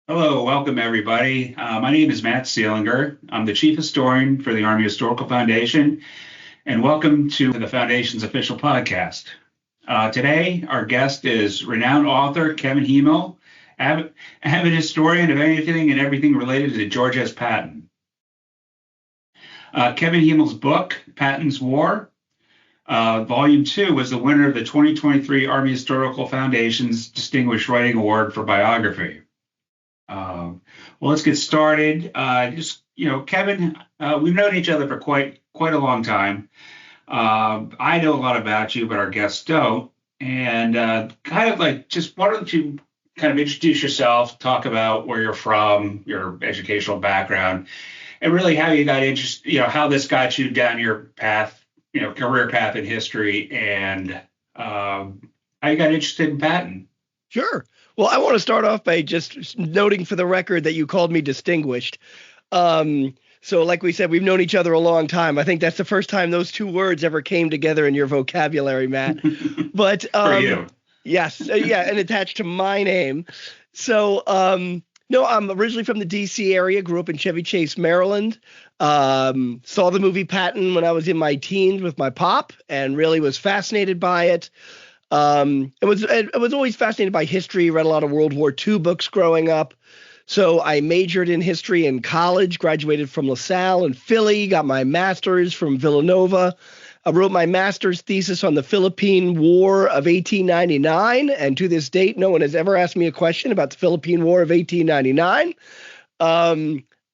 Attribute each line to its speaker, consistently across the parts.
Speaker 1: Hello, welcome everybody. My name is Matt Seelinger. I'm the Chief Historian for the Army Historical Foundation, and welcome to the Foundation's official podcast. Today, our guest is renowned author Kevin Hymel, avid historian of anything and everything related to George S. Patton. Kevin Hymel's book, Patton's War, Volume 2, was the winner of the 2023 Army Historical Foundation's Distinguished Writing Award for Biography. Well, let's get started. Kevin, we've known each other for quite a long time. I know a lot about you, but our guests don't. And why don't you kind of introduce yourself, talk about where you're from, your educational background, and really how you got interested, how this got you down your path, career path in history, and how you got interested in Patton.
Speaker 2: Sure. Well, I want to start off by just noting for the record that you called me distinguished. So like we said, we've known each other a long time. I think that's the first time those two words ever came together in your vocabulary, Matt. But
Speaker 1: For you.
Speaker 2: Yes, and attached to my name. So no, I'm originally from the D.C. area, grew up in Chevy Chase, Maryland. Saw the movie Patton when I was in my teens with my pop and really was fascinated by it. I was always fascinated by history, read a lot of World War II books growing up. So I majored in history in college, graduated from LaSalle in Philly, got my master's from Villanova. I wrote my master's thesis on the Philippine War of 1899. And to this date, no one has ever asked me a question about the Philippine War of 1899.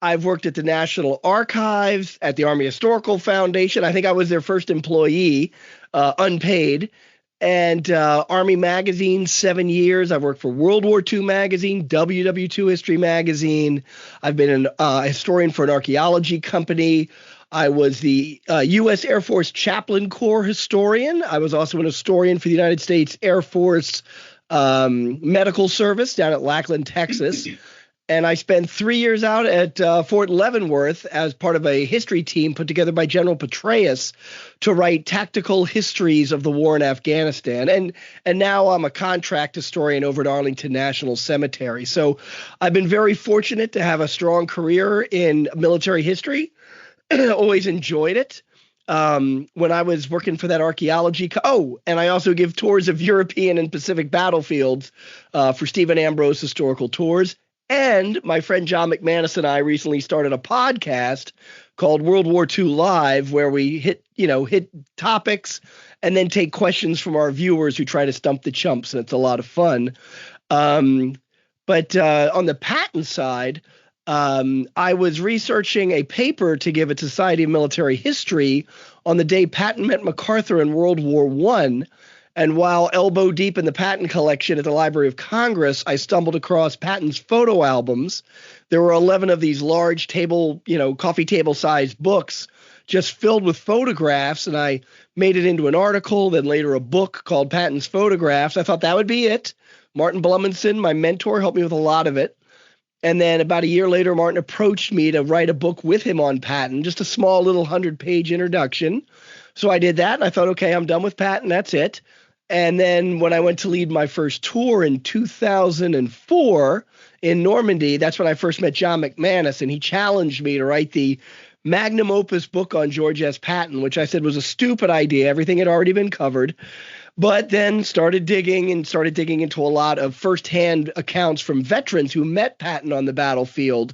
Speaker 2: I've worked at the National Archives, at the Army Historical Foundation. I think I was their first employee, unpaid. And Army Magazine, 7 years. I've worked for World War II Magazine, WW2 History Magazine. I've been a historian for an archaeology company. I was the U.S. Air Force Chaplain Corps historian. I was also an historian for the United States Air Force Medical Service down at Lackland, Texas. And I spent 3 years out at Fort Leavenworth as part of a history team put together by General Petraeus to write tactical histories of the war in Afghanistan. And now I'm a contract historian over at Arlington National Cemetery. So I've been very fortunate to have a strong career in military history. Always enjoyed it. When I was working for that archaeology. And I also give tours of European and Pacific battlefields for Stephen Ambrose Historical Tours. And my friend John McManus and I recently started a podcast called World War II Live, where we hit topics and then take questions from our viewers who try to stump the chumps, and it's a lot of fun. But on the Patton side, I was researching a paper to give at Society of Military History on the day Patton met MacArthur in World War I. And while elbow deep in the Patton collection at the Library of Congress, I stumbled across Patton's photo albums. There were 11 of these large coffee table sized books just filled with photographs. And I made it into an article, then later a book called Patton's Photographs. I thought that would be it. Martin Blumenson, my mentor, helped me with a lot of it. And then about a year later, Martin approached me to write a book with him on Patton, just a small little 100-page introduction. So I did that, and I thought, okay, I'm done with Patton. That's it. And then when I went to lead my first tour in 2004 in Normandy, that's when I first met John McManus, and he challenged me to write the magnum opus book on George S. Patton, which I said was a stupid idea. Everything had already been covered. But then started digging into a lot of firsthand accounts from veterans who met Patton on the battlefield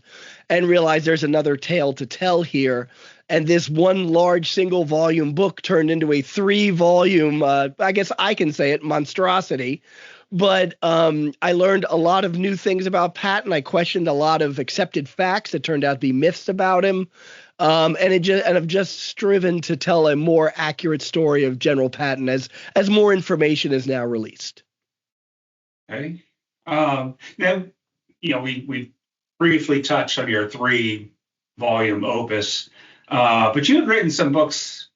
Speaker 2: and realized there's another tale to tell here. And this one large single volume book turned into a 3-volume, I guess I can say it, monstrosity. But I learned a lot of new things about Patton. I questioned a lot of accepted facts that turned out to be myths about him. And I've just striven to tell a more accurate story of General Patton as more information is now released.
Speaker 1: Okay. Now, we briefly touched on your 3-volume opus, but you had written some books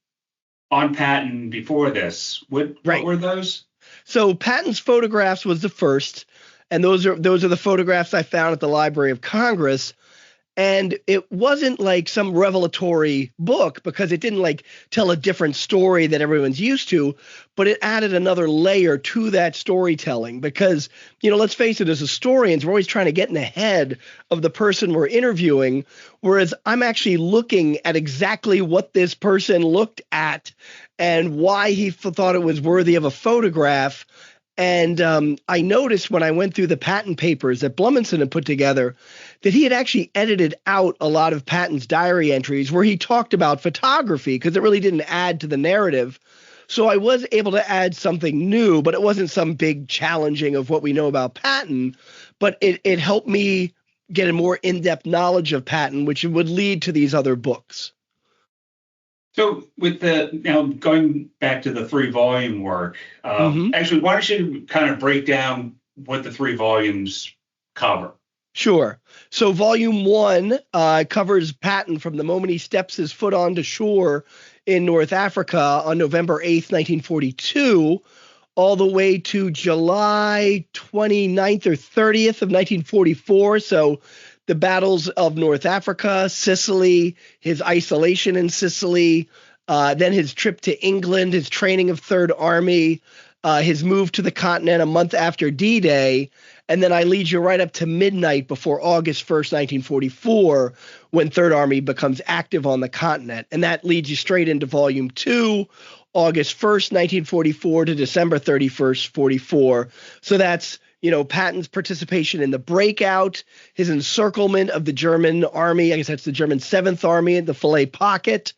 Speaker 1: on Patton before this. What were those?
Speaker 2: So Patton's Photographs was the first, and those are the photographs I found at the Library of Congress. And it wasn't like some revelatory book because it didn't like tell a different story that everyone's used to, but it added another layer to that storytelling because, let's face it, as historians, we're always trying to get in the head of the person we're interviewing, whereas I'm actually looking at exactly what this person looked at and why he thought it was worthy of a photograph. And I noticed when I went through the Patton papers that Blummenson had put together that he had actually edited out a lot of Patton's diary entries where he talked about photography because it really didn't add to the narrative. So I was able to add something new, but it wasn't some big challenging of what we know about Patton. But it helped me get a more in-depth knowledge of Patton, which would lead to these other books.
Speaker 1: So now going back to the 3-volume work, actually, why don't you kind of break down what the 3 volumes cover?
Speaker 2: Sure. So volume 1 covers Patton from the moment he steps his foot onto shore in North Africa on November 8th, 1942, all the way to July 29th or 30th of 1944. So the battles of North Africa, Sicily, his isolation in Sicily, then his trip to England, his training of Third Army, his move to the continent a month after D-Day, and then I lead you right up to midnight before August 1st, 1944, when Third Army becomes active on the continent. And that leads you straight into Volume 2, August 1st, 1944 to December 31st, 44. So that's Patton's participation in the breakout, his encirclement of the German army, I guess that's the German 7th Army in the Fillet Pocket,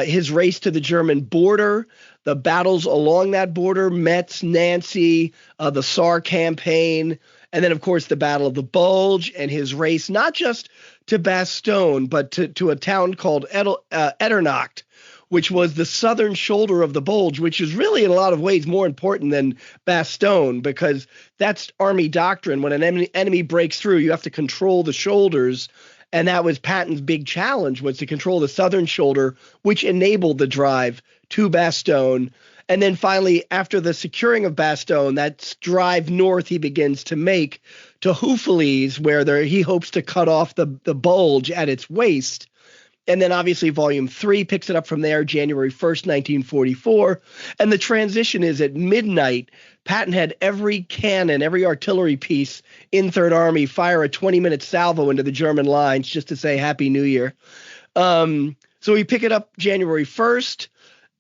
Speaker 2: his race to the German border, the battles along that border, Metz, Nancy, the Saar campaign, and then, of course, the Battle of the Bulge and his race not just to Bastogne, but to a town called Eternacht, which was the southern shoulder of the Bulge, which is really in a lot of ways more important than Bastogne because that's Army doctrine. When an enemy breaks through, you have to control the shoulders. And that was Patton's big challenge, was to control the southern shoulder, which enabled the drive to Bastogne. And then finally, after the securing of Bastogne, that drive north he begins to make to Houffalize, where he hopes to cut off the Bulge at its waist. And then obviously Volume 3 picks it up from there, January 1st, 1944. And the transition is at midnight. Patton had every cannon, every artillery piece in Third Army fire a 20-minute salvo into the German lines just to say Happy New Year. So we pick it up January 1st,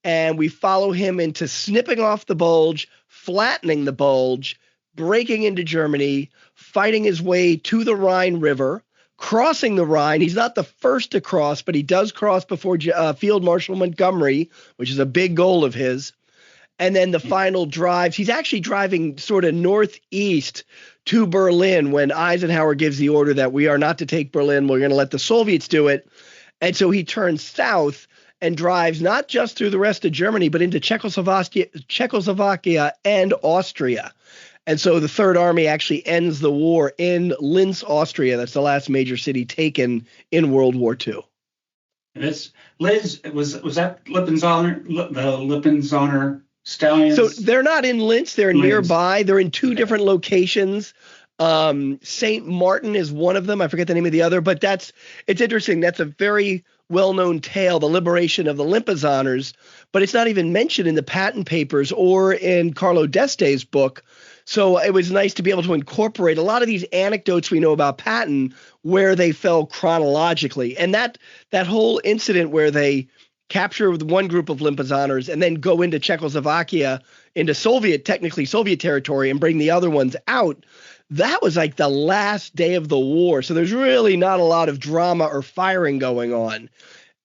Speaker 2: and we follow him into snipping off the Bulge, flattening the Bulge, breaking into Germany, fighting his way to the Rhine River, crossing the Rhine. He's not the first to cross, but he does cross before Field Marshal Montgomery, which is a big goal of his. And then the final drives, he's actually driving sort of northeast to Berlin when Eisenhower gives the order that we are not to take Berlin. We're going to let the Soviets do it. And so he turns south and drives not just through the rest of Germany, but into Czechoslovakia and Austria. And so the Third Army actually ends the war in Linz, Austria. That's the last major city taken in World War II.
Speaker 1: This Liz was that Lippenzoner, the Lippenzoner Stallions? So
Speaker 2: they're not in Linz. They're nearby. They're in two different locations. St. Martin is one of them. I forget the name of the other, but it's interesting. That's a very well-known tale, the liberation of the Lippenzoners, but it's not even mentioned in the Patton papers or in Carlo D'Este's book. So it was nice to be able to incorporate a lot of these anecdotes we know about Patton where they fell chronologically. And that whole incident where they capture one group of Lippenzoners and then go into Czechoslovakia, into technically Soviet territory, and bring the other ones out, that was like the last day of the war. So there's really not a lot of drama or firing going on.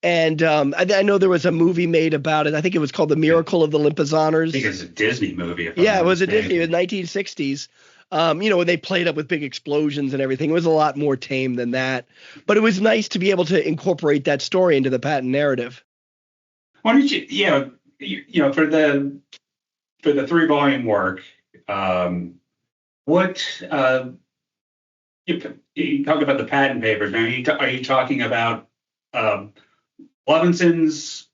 Speaker 2: And I know there was a movie made about it. I think it was called The Miracle of the Lippenzoners.
Speaker 1: I think it's a Disney movie.
Speaker 2: Yeah, it was a Disney in the 1960s. They played up with big explosions and everything. It was a lot more tame than that. But it was nice to be able to incorporate that story into the Patton narrative.
Speaker 1: Why don't you, for the 3-volume work, what you talk about the Patton papers? Now, are you talking about Levinson's,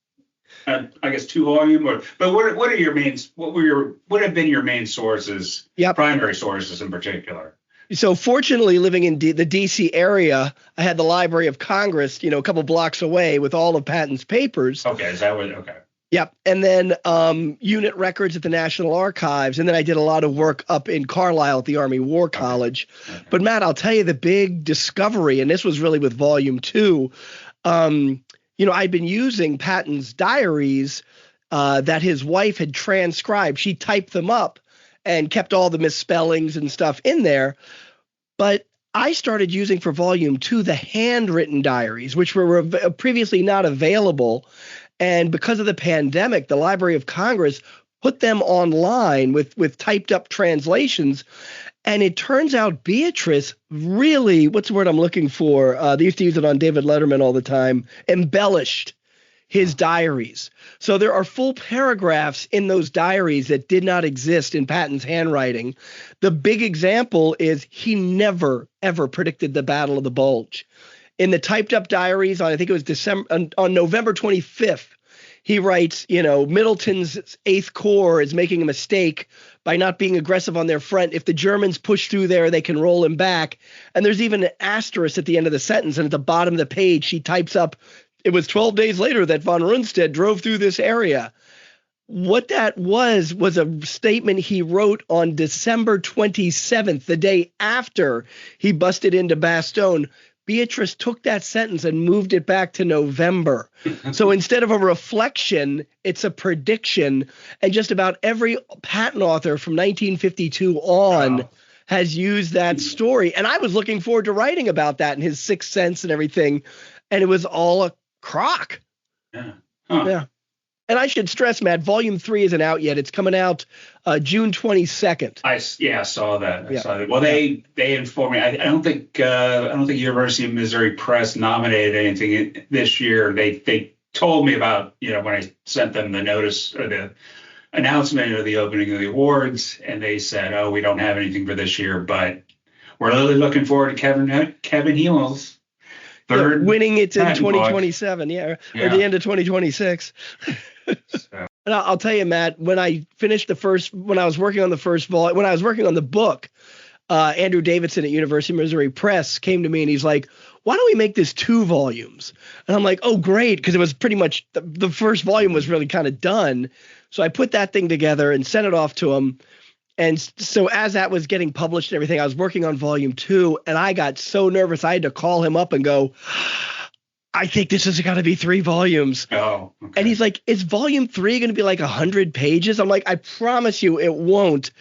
Speaker 1: I guess 2-volume, but what are your main? What have been your main sources?
Speaker 2: Yep.
Speaker 1: Primary sources in particular?
Speaker 2: So fortunately, living in the D.C. area, I had the Library of Congress, a couple blocks away with all of Patton's papers.
Speaker 1: Okay, is that what? Okay.
Speaker 2: Yep. And then unit records at the National Archives. And then I did a lot of work up in Carlisle at the Army War College. Okay. But Matt, I'll tell you the big discovery, and this was really with Volume 2. I'd been using Patton's diaries that his wife had transcribed. She typed them up and kept all the misspellings and stuff in there. But I started using for Volume 2 the handwritten diaries, which were previously not available. And because of the pandemic, the Library of Congress put them online with typed up translations. And it turns out Beatrice really, what's the word I'm looking for? They used to use it on David Letterman all the time, embellished his diaries. So there are full paragraphs in those diaries that did not exist in Patton's handwriting. The big example is he never, ever predicted the Battle of the Bulge. In the typed up diaries on, I think it was on November 25th, he writes, Middleton's 8th Corps is making a mistake by not being aggressive on their front. If the Germans push through there, they can roll him back. And there's even an asterisk at the end of the sentence. And at the bottom of the page, she types up, it was 12 days later that von Rundstedt drove through this area. What that was a statement he wrote on December 27th, the day after he busted into Bastogne. Beatrice took that sentence and moved it back to November. So instead of a reflection, it's a prediction. And just about every Patton author from 1952 on has used that story. And I was looking forward to writing about that and his Sixth Sense and everything. And it was all a crock.
Speaker 1: Yeah. Huh.
Speaker 2: Yeah. And I should stress, Matt, Volume 3 isn't out yet. It's coming out June 22nd.
Speaker 1: I saw that. I saw that. Well, they informed me. I don't think University of Missouri Press nominated anything this year. They told me about when I sent them the notice or the announcement of the opening of the awards, and they said, "Oh, we don't have anything for this year, but we're really looking forward to Kevin Hymel's third
Speaker 2: winning it in 2027, or the end of 2026." So. And I'll tell you, Matt, when I was working on the first volume, when I was working on the book, Andrew Davidson at University of Missouri Press came to me and he's like, "Why don't we make this 2 volumes?" And I'm like, "Oh, great," because it was pretty much the first volume was really kind of done. So I put that thing together and sent it off to him. And so as that was getting published and everything, I was working on Volume 2, and I got so nervous I had to call him up and go, "I think this has got to be 3 volumes."
Speaker 1: Oh, okay.
Speaker 2: And he's like, "Is Volume 3 going to be like 100 pages?" I'm like, "I promise you it won't."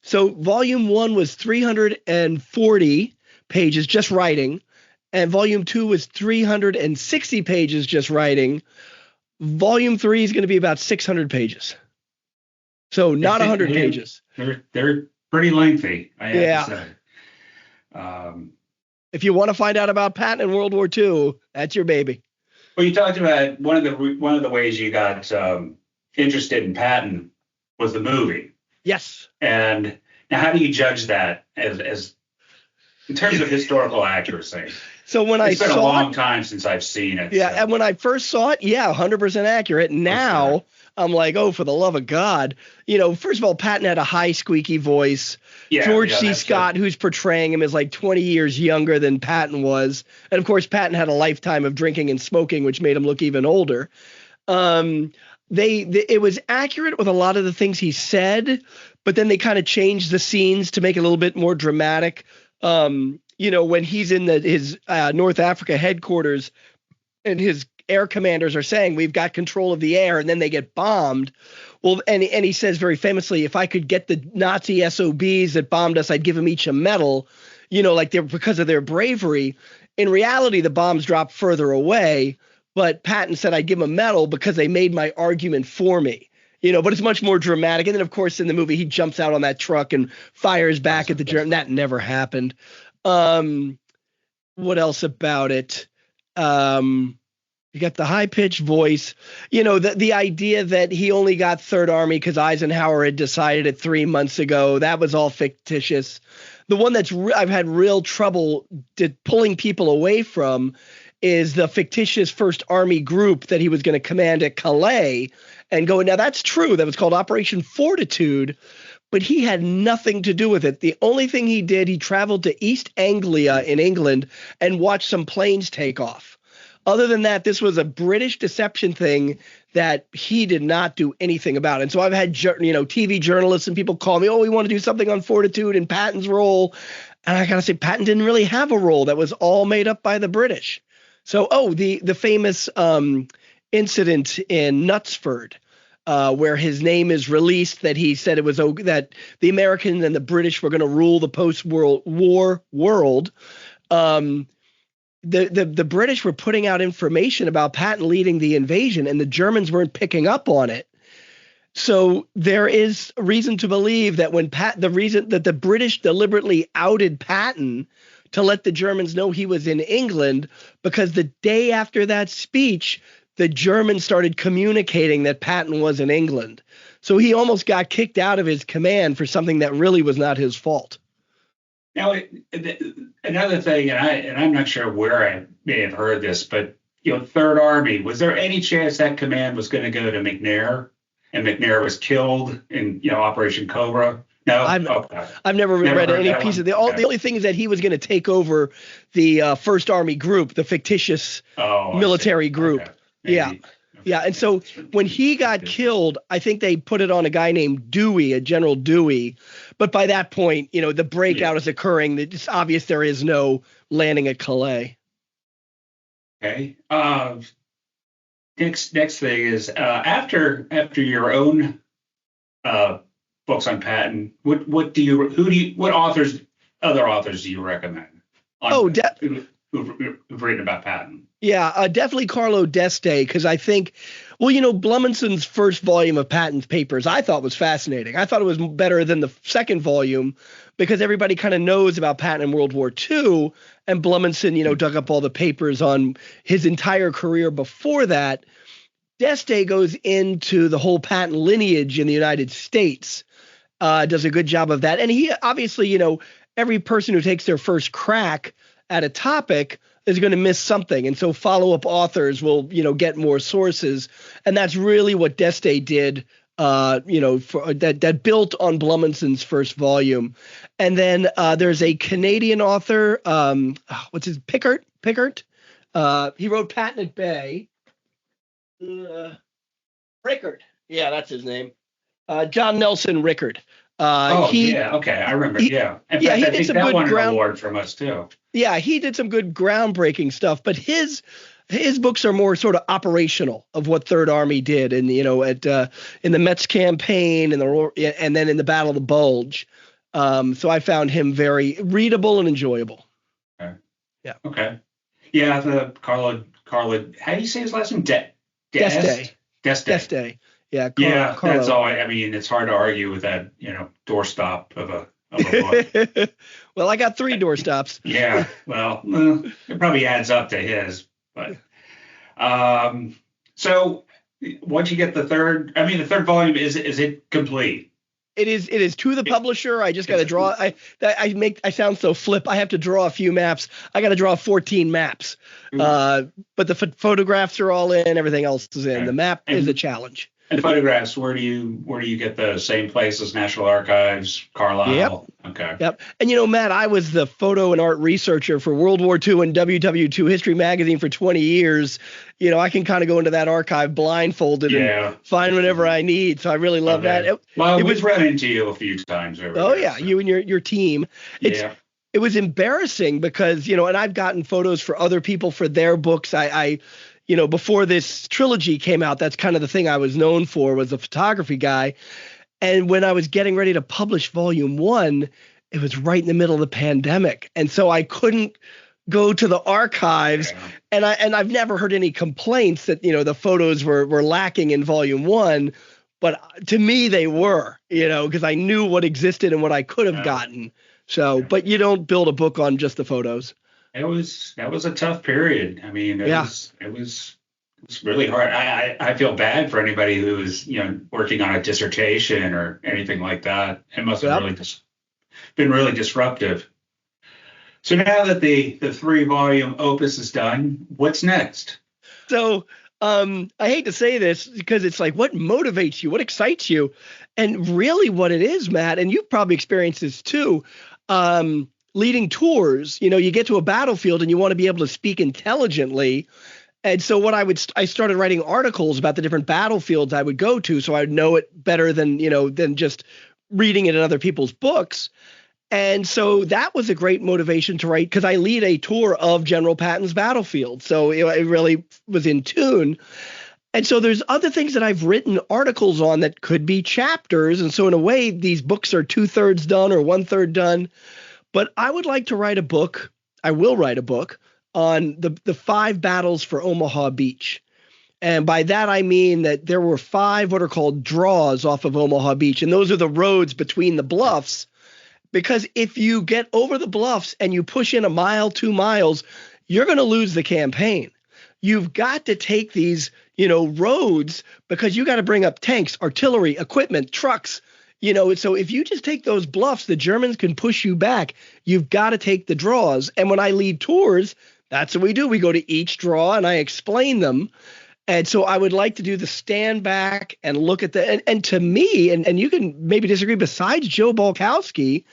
Speaker 2: So Volume 1 was 340 pages just writing, and Volume 2 was 360 pages just writing. Volume 3 is going to be about 600 pages. So not 100 pages.
Speaker 1: They're pretty lengthy, I have to say.
Speaker 2: If you want to find out about Patton in World War II, that's your baby.
Speaker 1: Well, you talked about one of the ways you got interested in Patton was the movie.
Speaker 2: Yes.
Speaker 1: And now, how do you judge that as in terms of historical accuracy?
Speaker 2: So when
Speaker 1: it's been a long time since I've seen it.
Speaker 2: Yeah,
Speaker 1: so.
Speaker 2: And when I first saw it, 100% accurate. Now I'm like, oh, for the love of God. First of all, Patton had a high squeaky voice. George C. Scott, who's portraying him, is like 20 years younger than Patton was. And of course, Patton had a lifetime of drinking and smoking, which made him look even older. It was accurate with a lot of the things he said, but then they kind of changed the scenes to make it a little bit more dramatic. When he's in his North Africa headquarters and his air commanders are saying, "We've got control of the air," and then they get bombed. Well, and he says very famously, "If I could get the Nazi SOBs that bombed us, I'd give them each a medal," because of their bravery. In reality, the bombs dropped further away, but Patton said, "I'd give them a medal because they made my argument for me." But it's much more dramatic. And then, of course, in the movie, he jumps out on that truck and fires back at the German. That never happened. What else about it? You got the high-pitched voice. The idea that he only got Third Army because Eisenhower had decided it 3 months ago, that was all fictitious. The one that's I've had real trouble pulling people away from is the fictitious First Army group that he was going to command at Calais and going, now that's true. That was called Operation Fortitude. but he had nothing to do with it. The only thing he did, he traveled to East Anglia in England and watched some planes take off. Other than that, this was a British deception thing that he did not do anything about. And so I've had, TV journalists and people call me, oh, we want to do something on Fortitude and Patton's role. And I got to say, Patton didn't really have a role. That was all made up by the British. So, the famous incident in Knutsford, where his name is released, that he said it was that the Americans and the British were going to rule the post-World War world. The British were putting out information about Patton leading the invasion, and the Germans weren't picking up on it. So there is reason to believe that the reason that the British deliberately outed Patton to let the Germans know he was in England, because the day after that speech, the Germans started communicating that Patton was in England. So he almost got kicked out of his command for something that really was not his fault.
Speaker 1: Now, another thing, and I'm not sure where I may have heard this, but Third Army, was there any chance that command was going to go to McNair, and McNair was killed in Operation Cobra? No,
Speaker 2: I've never read any piece of the only thing is that he was going to take over the First Army Group, the fictitious military group. Okay. Yeah. Yeah. And so when he got killed, I think they put it on a guy named Dewey, a General Dewey. But by that point, the breakout is occurring. It's obvious there is no landing at Calais.
Speaker 1: Okay. Next thing is after your own books on Patton, what other authors do you recommend? Who've written about Patton?
Speaker 2: Yeah, definitely Carlo D'Este, because I think, Blumensen's first volume of Patton's papers I thought was fascinating. I thought it was better than the second volume because everybody kind of knows about Patton in World War II, and Blumensen, dug up all the papers on his entire career before that. D'Este goes into the whole Patton lineage in the United States, does a good job of that. And he obviously, every person who takes their first crack at a topic is going to miss something. And so follow-up authors will, get more sources. And that's really what D'Este did, that built on Blumensen's first volume. And then there's a Canadian author, what's his, Pickert? He wrote Patton at Bay. Rickard. Yeah, that's his name. John Nelson Rickard.
Speaker 1: Okay, I remember. In fact, I think that won an award from us too.
Speaker 2: Yeah, he did some good groundbreaking stuff, but his books are more sort of operational of what Third Army did, and in the Metz campaign and then in the Battle of the Bulge. So I found him very readable and enjoyable.
Speaker 1: Okay. Yeah. Okay. Yeah, the Carlo. How do you say his last name?
Speaker 2: D'Este. Yeah, Carlo.
Speaker 1: That's all. I mean, it's hard to argue with that, doorstop of a book.
Speaker 2: Well, I got 3 doorstops.
Speaker 1: Yeah, well, it probably adds up to his. But so once you get the third volume, is it complete?
Speaker 2: It is to the publisher. I just got to draw. I sound so flip. I have to draw a few maps. I got to draw 14 maps. But the photographs are all in. Everything else is in. Okay. The map is a challenge.
Speaker 1: And photographs, where do you get the same place as National Archives, Carlisle?
Speaker 2: Yep.
Speaker 1: Okay.
Speaker 2: Yep. And Matt, I was the photo and art researcher for World War II and WW2 History Magazine for 20 years. I can kind of go into that archive blindfolded and find whatever I need. So I really love that.
Speaker 1: We've run into you a few times over there.
Speaker 2: Yeah, so. You and your team. It was embarrassing because, and I've gotten photos for other people for their books. I before this trilogy came out, that's kind of the thing I was known for, was a photography guy. And when I was getting ready to publish volume 1, it was right in the middle of the pandemic. And so I couldn't go to the archives. Yeah. And I've never heard any complaints that, the photos were lacking in volume 1. But to me, they were, because I knew what existed and what I could have gotten. So, but you don't build a book on just the photos.
Speaker 1: That was a tough period. I mean, it was really hard. I feel bad for anybody who is, working on a dissertation or anything like that. It must have been really disruptive. So now that the 3-volume opus is done, what's next?
Speaker 2: So I hate to say this because it's like, what motivates you? What excites you? And really what it is, Matt, and you've probably experienced this too, leading tours, you get to a battlefield and you want to be able to speak intelligently. And so I started writing articles about the different battlefields I would go to, so I would know it better than just reading it in other people's books. And so that was a great motivation to write, because I lead a tour of General Patton's battlefield. So it really was in tune. And so there's other things that I've written articles on that could be chapters. And so in a way, these books are 2/3 done or 1/3 done. But I would like to write a book. I will write a book on the 5 battles for Omaha Beach. And by that, I mean that there were 5 what are called draws off of Omaha Beach. And those are the roads between the bluffs. Because if you get over the bluffs and you push in a mile, 2 miles, you're going to lose the campaign. You've got to take these, roads, because you got to bring up tanks, artillery, equipment, trucks, So if you just take those bluffs, the Germans can push you back. You've got to take the draws. And when I lead tours, that's what we do. We go to each draw and I explain them. And so I would like to do the stand back and look at and to me, and you can maybe disagree, besides Joe Balkowski,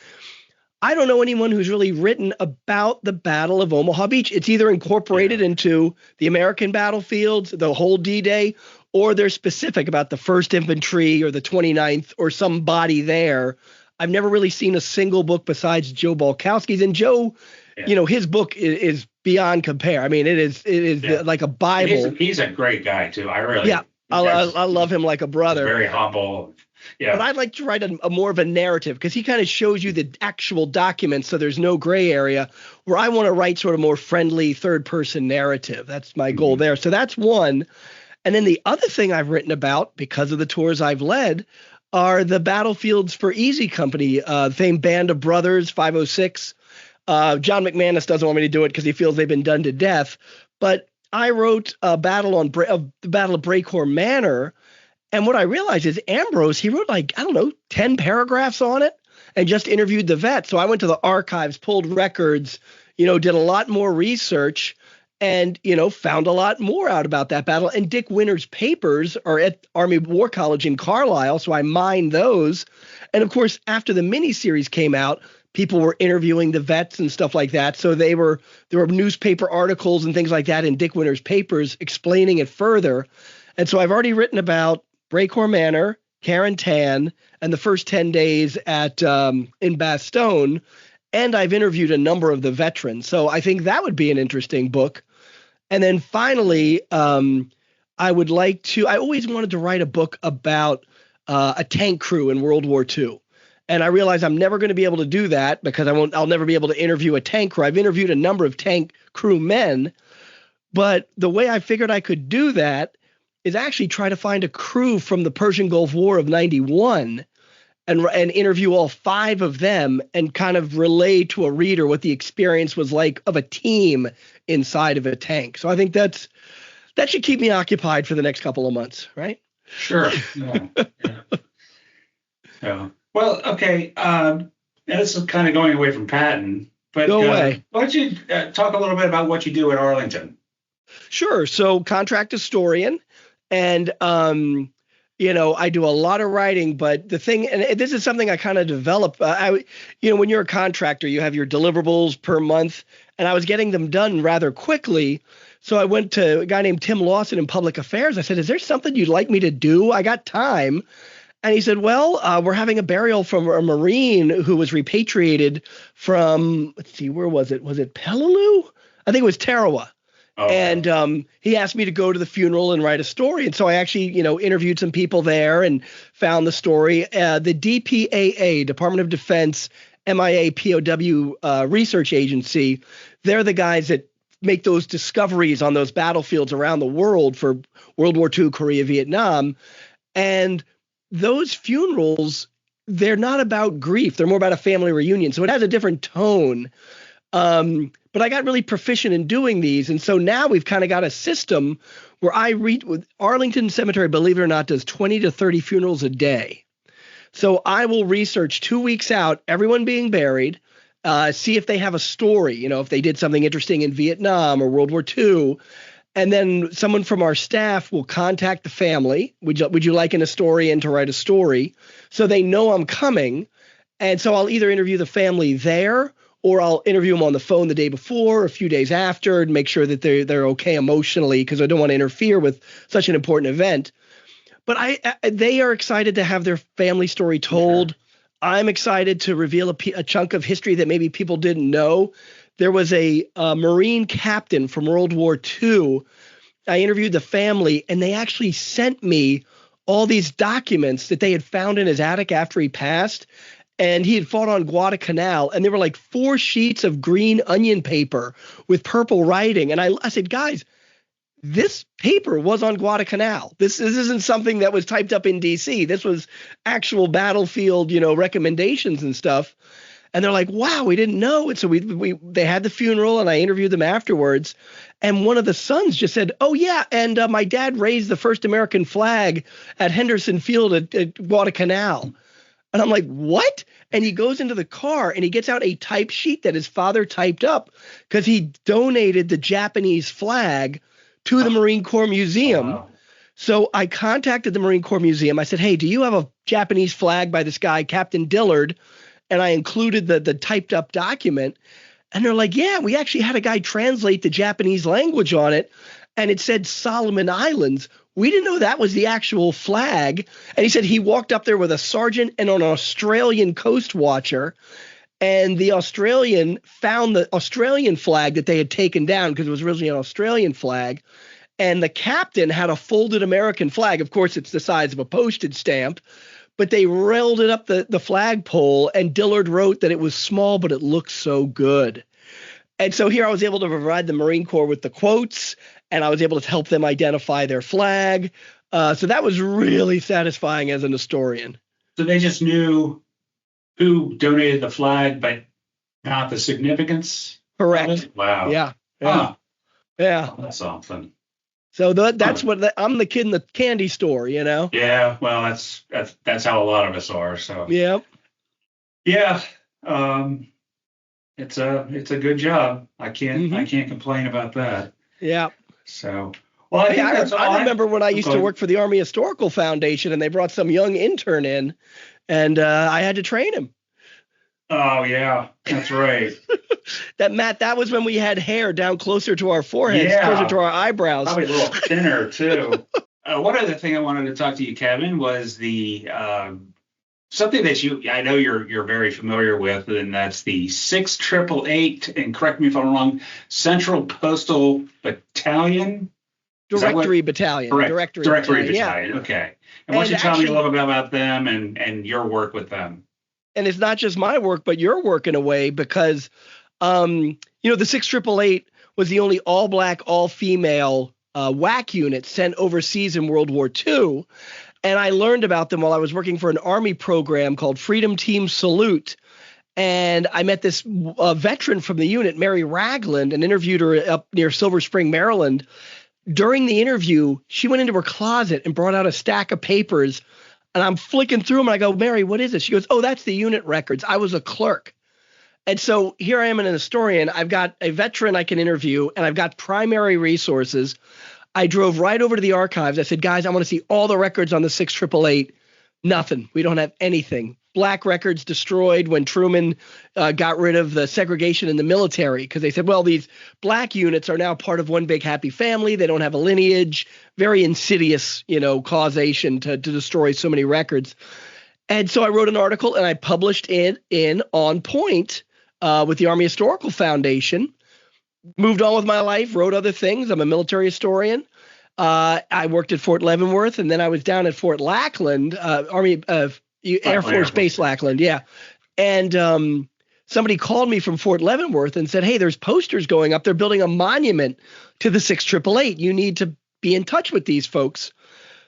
Speaker 2: I don't know anyone who's really written about the Battle of Omaha Beach. It's either incorporated into the American battlefields, the whole D-Day, or they're specific about the 1st Infantry or the 29th or somebody there. I've never really seen a single book besides Joe Balkowski's. And Joe, his book is beyond compare. I mean, it is like a Bible.
Speaker 1: He's a great guy too.
Speaker 2: I love him like a brother.
Speaker 1: Very humble. Yeah.
Speaker 2: But I'd like to write a more of a narrative, because he kind of shows you the actual documents, so there's no gray area, where I want to write sort of more friendly third-person narrative. That's my goal there. So that's one. And then the other thing I've written about, because of the tours I've led, are the battlefields for Easy Company, famed Band of Brothers, 506. John McManus doesn't want me to do it because he feels they've been done to death. But I wrote a battle on the Battle of Breakhorn Manor. And what I realized is Ambrose, he wrote 10 paragraphs on it and just interviewed the vets. So I went to the archives, pulled records, did a lot more research and, found a lot more out about that battle. And Dick Winter's papers are at Army War College in Carlisle. So I mined those. And of course, after the miniseries came out, people were interviewing the vets and stuff like that. So there were newspaper articles and things like that in Dick Winter's papers explaining it further. And so I've already written about Breakhorn Manor, Carentan, and the first 10 days in Bastogne, and I've interviewed a number of the veterans. So I think that would be an interesting book. And then finally, I always wanted to write a book about a tank crew in World War II. And I realize I'm never going to be able to do that because I'll never be able to interview a tank crew. I've interviewed a number of tank crew men, but the way I figured I could do that is actually try to find a crew from the Persian Gulf War of 91 and interview all 5 of them and kind of relay to a reader what the experience was like of a team inside of a tank. So I think that should keep me occupied for the next couple of months, right?
Speaker 1: Sure. Yeah. So, well, okay. This is kind of going away from Patton, but
Speaker 2: go away.
Speaker 1: Why don't you talk a little bit about what you do at Arlington?
Speaker 2: Sure. So contract historian. And, I do a lot of writing, but the thing, and this is something I kind of developed, when you're a contractor, you have your deliverables per month, and I was getting them done rather quickly. So I went to a guy named Tim Lawson in public affairs. I said, is there something you'd like me to do? I got time. And he said, well, we're having a burial from a Marine who was repatriated from, let's see, where was it? Was it Peleliu? I think it was Tarawa. Okay. And he asked me to go to the funeral and write a story. And so I actually, interviewed some people there and found the story. The DPAA, Department of Defense, MIA POW research agency, they're the guys that make those discoveries on those battlefields around the world for World War II, Korea, Vietnam. And those funerals, they're not about grief. They're more about a family reunion. So it has a different tone. But I got really proficient in doing these. And so now we've kind of got a system where I read with Arlington Cemetery, believe it or not, does 20 to 30 funerals a day. So I will research 2 weeks out, everyone being buried, see if they have a story, if they did something interesting in Vietnam or World War II. And then someone from our staff will contact the family. Would you like an historian to write a story? So they know I'm coming. And so I'll either interview the family there, or I'll interview them on the phone the day before or a few days after and make sure that they're okay emotionally, because I don't want to interfere with such an important event. But they are excited to have their family story told. Sure. I'm excited to reveal a chunk of history that maybe people didn't know. There was a Marine captain from World War II. I interviewed the family, and they actually sent me all these documents that they had found in his attic after he passed. And he had fought on Guadalcanal, and there were like 4 sheets of green onion paper with purple writing. And I said, guys, this paper was on Guadalcanal. This isn't something that was typed up in D.C. This was actual battlefield, recommendations and stuff. And they're like, wow, we didn't know. And so they had the funeral, and I interviewed them afterwards. And one of the sons just said, oh, yeah, and my dad raised the first American flag at Henderson Field at Guadalcanal. And I'm like, what? And he goes into the car and he gets out a type sheet that his father typed up because he donated the Japanese flag to the Marine Corps Museum. Wow. So I contacted the Marine Corps Museum. I said, hey, do you have a Japanese flag by this guy, Captain Dillard? And I included the typed up document. And they're like, yeah, we actually had a guy translate the Japanese language on it. And it said Solomon Islands. We didn't know that was the actual flag. And he said he walked up there with a sergeant and an Australian coast watcher. And the Australian found the Australian flag that they had taken down because it was originally an Australian flag. And the captain had a folded American flag. Of course, it's the size of a postage stamp. But they railed it up the flagpole, and Dillard wrote that it was small, but it looked so good. And so here I was able to provide the Marine Corps with the quotes, and I was able to help them identify their flag. So that was really satisfying as an historian.
Speaker 1: So they just knew who donated the flag, but not the significance?
Speaker 2: Correct.
Speaker 1: Wow.
Speaker 2: Yeah.
Speaker 1: Huh.
Speaker 2: Yeah.
Speaker 1: Oh, that's something.
Speaker 2: So that's what I'm the kid in the candy store,
Speaker 1: Yeah, well, that's how a lot of us are. So
Speaker 2: yeah,
Speaker 1: it's a good job. I can't complain about that.
Speaker 2: Yeah.
Speaker 1: So well, I
Speaker 2: remember when I used to work for the Army Historical Foundation, and they brought some young intern in, and I had to train him.
Speaker 1: Oh yeah, that's right.
Speaker 2: That was when we had hair down closer to our foreheads, closer to our eyebrows.
Speaker 1: Probably a little thinner too. One other thing I wanted to talk to you, Kevin, was the something that I know you're very familiar with, and that's the 6888, and correct me if I'm wrong, Central Postal Battalion.
Speaker 2: Directory Battalion.
Speaker 1: Correct.
Speaker 2: Directory
Speaker 1: Battalion.
Speaker 2: Yeah.
Speaker 1: Okay. And why don't you tell me a little bit about them and your work with them?
Speaker 2: And it's not just my work, but your work in a way, because, the 6888 was the only all-black, all-female WAC unit sent overseas in World War II. And I learned about them while I was working for an Army program called Freedom Team Salute. And I met this veteran from the unit, Mary Ragland, and interviewed her up near Silver Spring, Maryland. During the interview, she went into her closet and brought out a stack of papers. And I'm flicking through them, and I go, Mary, what is this? She goes, oh, that's the unit records. I was a clerk. And so here I am, an historian. I've got a veteran I can interview, and I've got primary resources. I drove right over to the archives. I said, guys, I want to see all the records on the 6888. Nothing. We don't have anything. Black records destroyed when Truman got rid of the segregation in the military, because they said, well, these black units are now part of one big happy family. They don't have a lineage. Very insidious, causation to destroy so many records. And so I wrote an article and I published it in On Point with the Army Historical Foundation. Moved on with my life, wrote other things. I'm a military historian. I worked at Fort Leavenworth, and then I was down at Fort Lackland, Air Force Base Lackland, yeah. And somebody called me from Fort Leavenworth and said, hey, there's posters going up. They're building a monument to the 6888. You need to be in touch with these folks.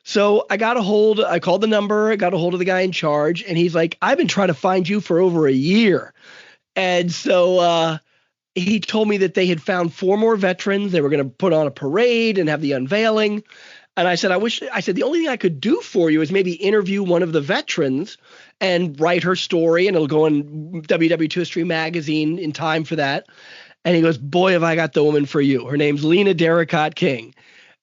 Speaker 2: So I called the number, I got a hold of the guy in charge, and he's like, I've been trying to find you for over a year. And so he told me that they had found 4 more veterans. They were going to put on a parade and have the unveiling. And I said, the only thing I could do for you is maybe interview one of the veterans and write her story, and it'll go in WW2 History magazine in time for that. And he goes, boy, have I got the woman for you. Her name's Lena Derricott King.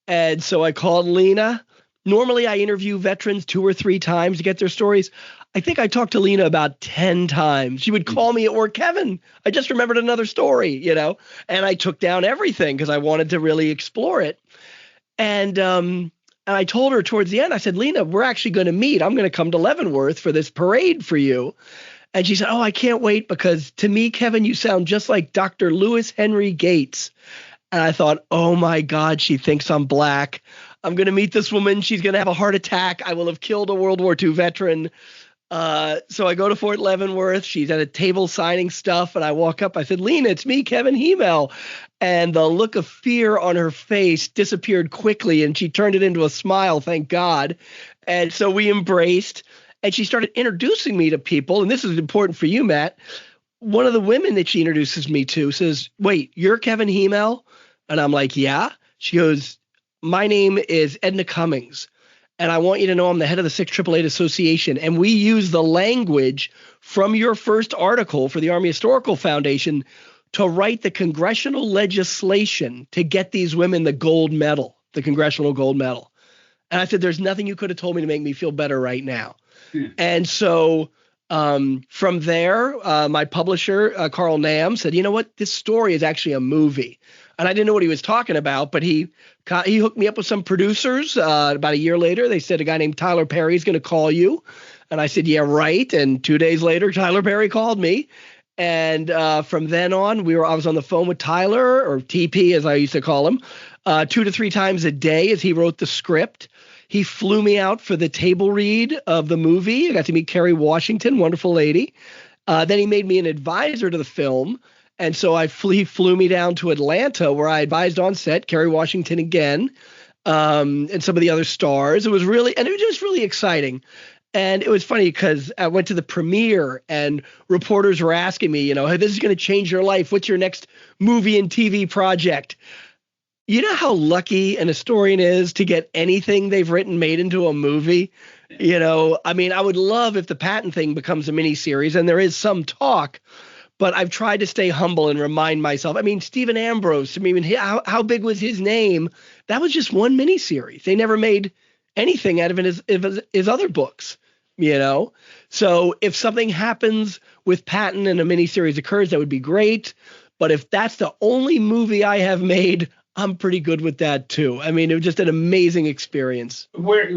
Speaker 2: And so I called Lena. Normally I interview veterans 2 or 3 times to get their stories. I think I talked to Lena about 10 times. She would call me at work, Kevin, I just remembered another story, and I took down everything because I wanted to really explore it. And I told her towards the end, I said, Lena, we're actually going to meet. I'm going to come to Leavenworth for this parade for you. And she said, oh, I can't wait because to me, Kevin, you sound just like Dr. Lewis Henry Gates. And I thought, oh, my God, she thinks I'm black. I'm going to meet this woman. She's going to have a heart attack. I will have killed a World War II veteran. So I go to Fort Leavenworth. She's at a table signing stuff. And I walk up. I said, Lena, it's me, Kevin Hymel. And the look of fear on her face disappeared quickly. And she turned it into a smile, thank God. And so we embraced. And she started introducing me to people. And this is important for you, Matt. One of the women that she introduces me to says, wait, you're Kevin Hymel? And I'm like, yeah. She goes, my name is Edna Cummings. And I want you to know I'm the head of the 688 Association. And we use the language from your first article for the Army Historical Foundation to write the congressional legislation to get these women the gold medal, the congressional gold medal. And I said, there's nothing you could have told me to make me feel better right now. And so from there, my publisher, Carl Nam, said, you know what? This story is actually a movie. And I didn't know what he was talking about, but he hooked me up with some producers. About a year later, they said a guy named Tyler Perry is going to call you. And I said, yeah, right. And 2 days later, Tyler Perry called me. And from then on, I was on the phone with Tyler, or TP as I used to call him, 2 to 3 times a day as he wrote the script. He flew me out for the table read of the movie. I got to meet Kerry Washington, wonderful lady. Then he made me an advisor to the film. And so he flew me down to Atlanta where I advised on set, Kerry Washington again, and some of the other stars. It was just really exciting. And it was funny because I went to the premiere and reporters were asking me, hey, this is going to change your life. What's your next movie and TV project? You know how lucky an historian is to get anything they've written made into a movie? I would love if the Patton thing becomes a miniseries, and there is some talk, but I've tried to stay humble and remind myself. Stephen Ambrose, how big was his name? That was just one miniseries. They never made anything out of his other books, So if something happens with Patton and a miniseries occurs, that would be great. But if that's the only movie I have made, I'm pretty good with that too. It was just an amazing experience.
Speaker 1: Where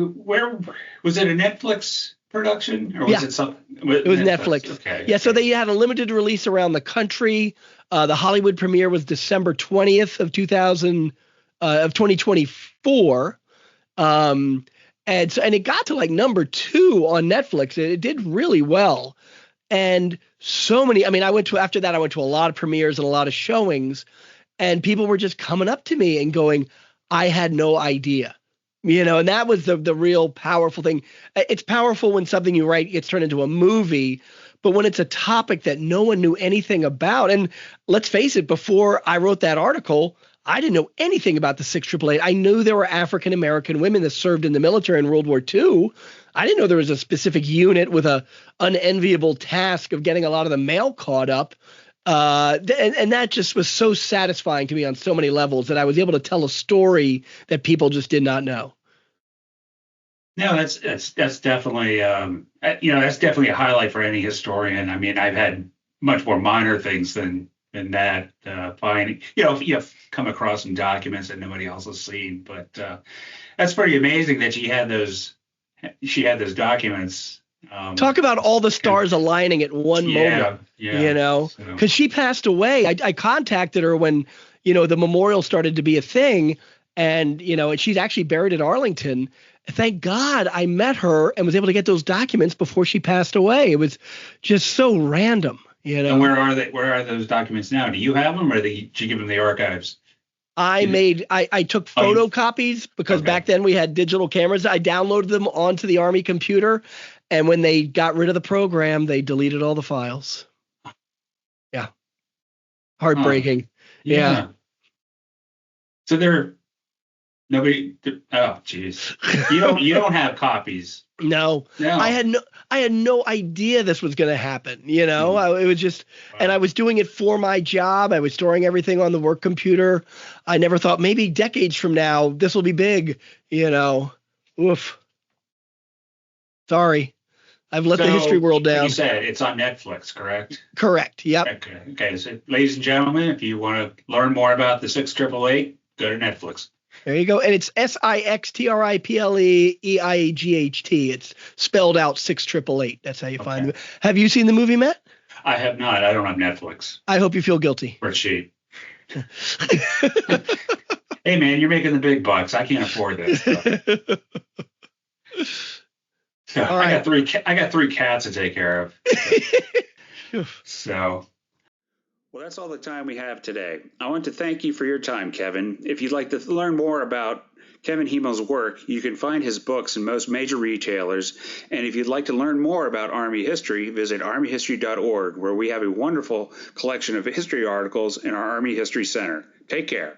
Speaker 1: was it, a Netflix production or was it something?
Speaker 2: It was Netflix.
Speaker 1: Okay.
Speaker 2: Yeah, so they had a limited release around the country. The Hollywood premiere was December 20th of 2024. And it got to like number 2 on Netflix. It did really well. And so many, after that I went to a lot of premieres and a lot of showings. And people were just coming up to me and going, I had no idea, and that was the real powerful thing. It's powerful when something you write gets turned into a movie, but when it's a topic that no one knew anything about, and let's face it, before I wrote that article, I didn't know anything about the 688. I knew there were African-American women that served in the military in World War II. I didn't know there was a specific unit with a unenviable task of getting a lot of the mail caught up. And that just was so satisfying to me on so many levels that I was able to tell a story that people just did not know.
Speaker 1: No, that's definitely that's definitely a highlight for any historian. I've had much more minor things than that. Finding, if you have come across some documents that nobody else has seen, but that's pretty amazing that she had those documents.
Speaker 2: Talk about all the stars aligning at one moment, because she passed away. I contacted her when, the memorial started to be a thing, and she's actually buried in Arlington. Thank God I met her and was able to get those documents before she passed away. It was just so random,
Speaker 1: And where are they? Where are those documents now? Do you have them, or did you give them the archives?
Speaker 2: I took photocopies because back then we had digital cameras. I downloaded them onto the Army computer. And when they got rid of the program, they deleted all the files. Yeah. Heartbreaking. Yeah.
Speaker 1: So Nobody. Oh, jeez. You don't have copies.
Speaker 2: No,
Speaker 1: No.
Speaker 2: I had no idea this was going to happen. It was just, and I was doing it for my job. I was storing everything on the work computer. I never thought maybe decades from now this will be big. Oof. Sorry, I've let the history world down.
Speaker 1: Like you said, it's on Netflix, correct?
Speaker 2: Correct. Yep.
Speaker 1: Okay. So, ladies and gentlemen, if you want to learn more about the 6888, go to Netflix.
Speaker 2: There you go. And it's SIXTRIPLEEIGHT. It's spelled out 6888. That's how you find it. Have you seen the movie, Matt?
Speaker 1: I have not. I don't have Netflix.
Speaker 2: I hope you feel guilty.
Speaker 1: Or cheap. Hey, man, you're making the big bucks. I can't afford this stuff. So, all right. I got three cats to take care of. So. Well, that's all the time we have today. I want to thank you for your time, Kevin. If you'd like to learn more about Kevin Hymel's work, you can find his books in most major retailers. And if you'd like to learn more about Army history, visit armyhistory.org, where we have a wonderful collection of history articles in our Army History Center. Take care.